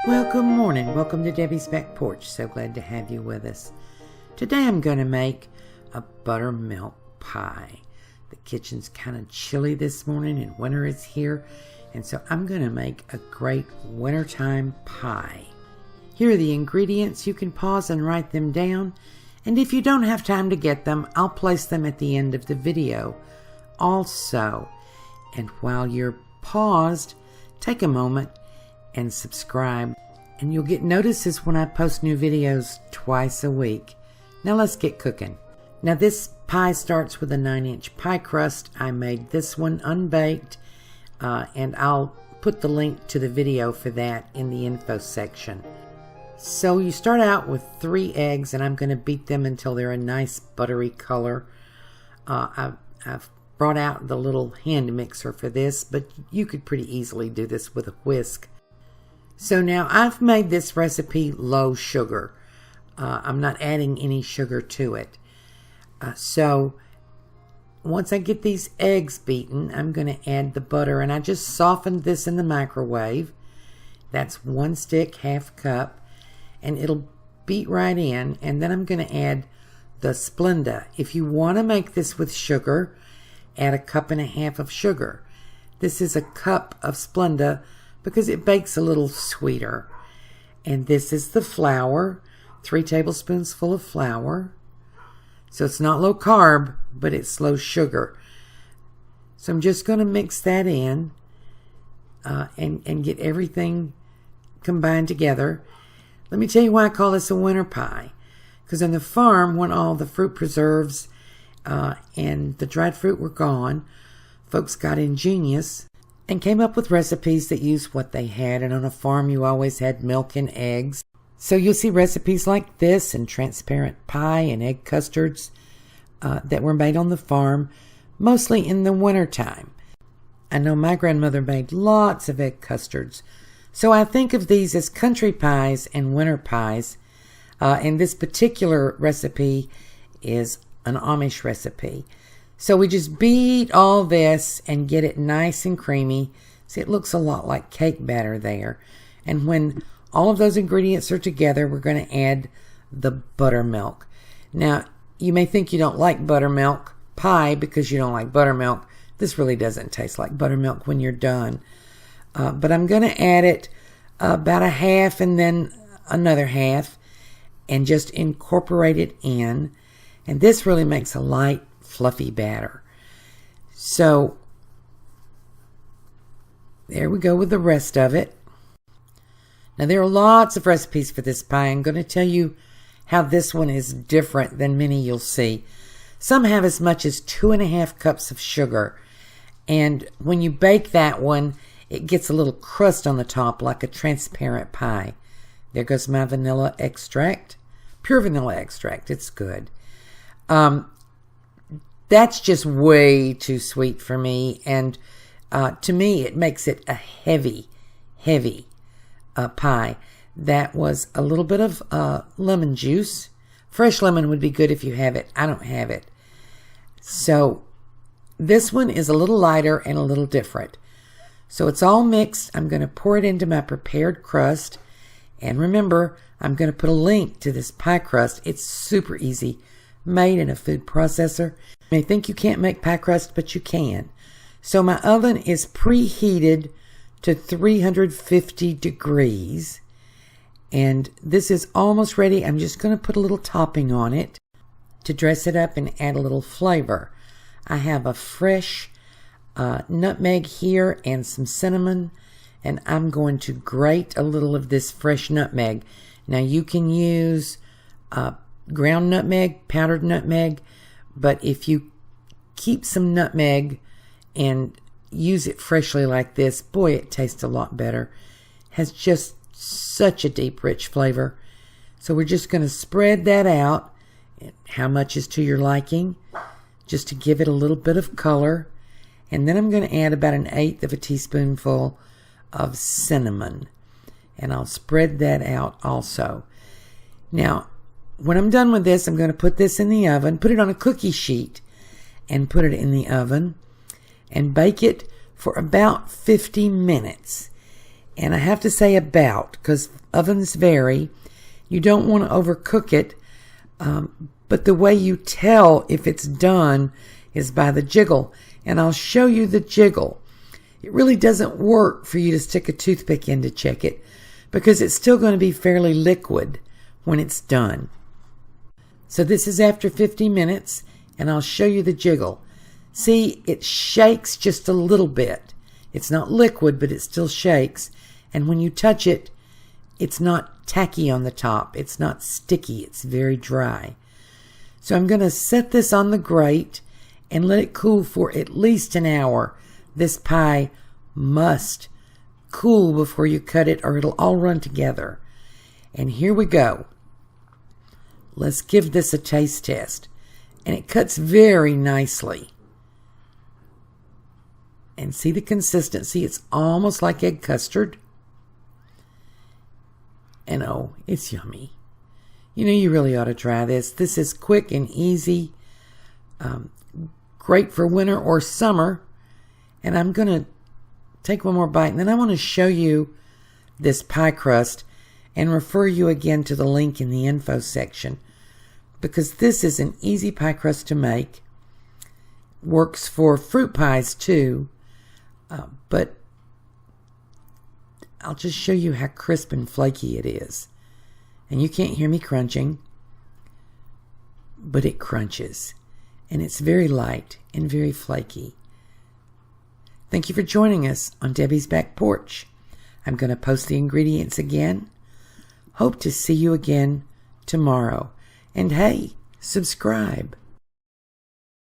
Well, good morning. Welcome to Debbie's Back Porch. So glad to have you with us. Today I'm going to make a buttermilk pie. The kitchen's kind of chilly this morning and winter is here. And so I'm going to make a great wintertime pie. Here are the ingredients. You can pause and write them down. And if you don't have time to get them, I'll place them at the end of the video also. And while you're paused, take a moment and subscribe, and you'll get notices when I post new videos twice a week. Now let's get cooking. Now this pie starts with a 9-inch pie crust. I made this one unbaked, and I'll put the link to the video for that in the info section. So you start out with 3 eggs, and I'm going to beat them until they're a nice buttery color. I've brought out the little hand mixer for this, but you could pretty easily do this with a whisk. So now I've made this recipe low sugar. I'm not adding any sugar to it. So once I get these eggs beaten, I'm going to add the butter. And I just softened this in the microwave. That's 1 stick, 1/2 cup. And it'll beat right in. And then I'm going to add the Splenda. If you want to make this with sugar, add 1.5 cups of sugar. This is a cup of Splenda because it bakes a little sweeter. And this is the flour, 3 tablespoons full of flour. So it's not low carb, but it's low sugar. So I'm just going to mix that in and get everything combined together. Let me tell you why I call this a winter pie. Because on the farm, when all the fruit preserves and the dried fruit were gone, folks got ingenious and came up with recipes that used what they had. And on a farm, you always had milk and eggs. So you'll see recipes like this and transparent pie and egg custards that were made on the farm, mostly in the wintertime. I know my grandmother made lots of egg custards. So I think of these as country pies and winter pies. And this particular recipe is an Amish recipe. So we just beat all this and get it nice and creamy. See, it looks a lot like cake batter there. And when all of those ingredients are together, we're going to add the buttermilk. Now, you may think you don't like buttermilk pie because you don't like buttermilk. This really doesn't taste like buttermilk when you're done. But I'm going to add it about 1/2 and then another 1/2 and just incorporate it in. And this really makes a light, fluffy batter. So there we go with the rest of it. Now there are lots of recipes for this pie. I'm going to tell you how this one is different than many you'll see. Some have as much as 2.5 cups of sugar. And when you bake that one, it gets a little crust on the top like a transparent pie. There goes my vanilla extract. Pure vanilla extract. It's good. That's just way too sweet for me. And to me, it makes it a heavy pie. That was a little bit of lemon juice. Fresh lemon would be good if you have it. I don't have it. So this one is a little lighter and a little different. So it's all mixed. I'm going to pour it into my prepared crust. And remember, I'm going to put a link to this pie crust. It's super easy. Made in a food processor. You may think you can't make pie crust, but you can. So my oven is preheated to 350 degrees. And this is almost ready. I'm just going to put a little topping on it to dress it up and add a little flavor. I have a fresh nutmeg here and some cinnamon. And I'm going to grate a little of this fresh nutmeg. Now you can use ground nutmeg, powdered nutmeg, but if you keep some nutmeg and use it freshly like this, boy, it tastes a lot better. Has just such a deep, rich flavor. So we're just going to spread that out. How much is to your liking, just to give it a little bit of color. And then I'm going to add about 1/8 teaspoonful of cinnamon. And I'll spread that out also. Now, when I'm done with this, I'm going to put this in the oven, put it on a cookie sheet, and put it in the oven, and bake it for about 50 minutes. And I have to say about, because ovens vary. You don't want to overcook it, but the way you tell if it's done is by the jiggle. And I'll show you the jiggle. It really doesn't work for you to stick a toothpick in to check it, because it's still going to be fairly liquid when it's done. So this is after 50 minutes, and I'll show you the jiggle. See, it shakes just a little bit. It's not liquid, but it still shakes. And when you touch it, it's not tacky on the top. It's not sticky. It's very dry. So I'm going to set this on the grate and let it cool for at least an hour. This pie must cool before you cut it, or it'll all run together. And here we go. Let's give this a taste test. And it cuts very nicely. And see the consistency? It's almost like egg custard. And oh, it's yummy. You know, you really ought to try this. This is quick and easy. Great for winter or summer. And I'm going to take one more bite. And then I want to show you this pie crust and refer you again to the link in the info section, because this is an easy pie crust to make. Works for fruit pies too. But I'll just show you how crisp and flaky it is. And you can't hear me crunching, but it crunches. And it's very light and very flaky. Thank you for joining us on Debbie's Back Porch. I'm going to post the ingredients again. Hope to see you again tomorrow. And hey, subscribe.